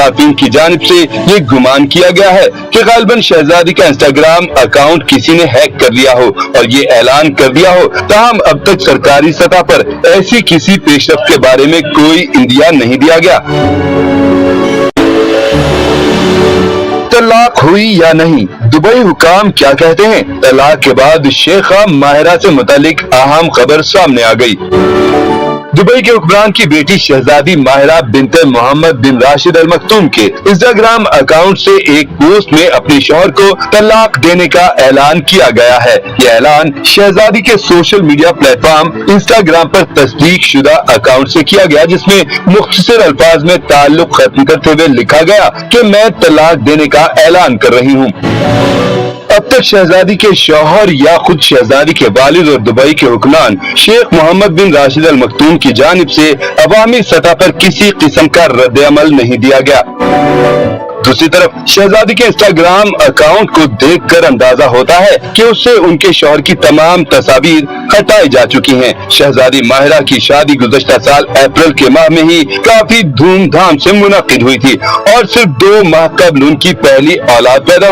صارفین की जानिब से ये गुमान किया गया है कि गालिबन शहजादी का इंस्टाग्राम अकाउंट किसी ने हैक कर लिया हो और ये ऐलान कर दिया हो। ताहम अब तक सरकारी सतह पर ऐसी किसी पेशरफ्त के बारे में कोई इंदिया नहीं दिया गया। तलाक हुई या नहीं, दुबई हुकाम क्या कहते हैं? तलाक के बाद शेखा माहिरा से मुतालिक अहम खबर सामने आ गई। दुबई के हुक्मरान की बेटी शहजादी माहिरा बिनते मोहम्मद बिन राशिद अल मखतूम के इंस्टाग्राम अकाउंट से एक पोस्ट में अपने शौहर को तलाक देने का ऐलान किया गया है। यह ऐलान शहजादी के सोशल मीडिया प्लेटफॉर्म इंस्टाग्राम पर तस्दीक शुदा अकाउंट से किया गया, जिसमें मुख्तसर अल्फाज में ताल्लुक खत्म करते हुए लिखा गया कि मैं तलाक देने का ऐलान कर रही हूँ। अब तक शहजादी के शौहर या खुद शहजादी के वालिद और दुबई के हुक्मरान शेख मोहम्मद बिन राशिद अल मखतूम की जानिब से अवामी सतह पर किसी किस्म का रद्द-ए-अमल नहीं दिया गया। दूसरी तरफ शहजादी के इंस्टाग्राम अकाउंट को देखकर अंदाजा होता है कि उससे उनके शौहर की तमाम तस्वीर हटाई जा चुकी हैं। शहजादी माहिरा की शादी गुज़श्ता साल अप्रैल के माह में ही काफी धूमधाम से मुनक्किद हुई थी और सिर्फ 2 माह कबल उनकी पहली औलाद पैदा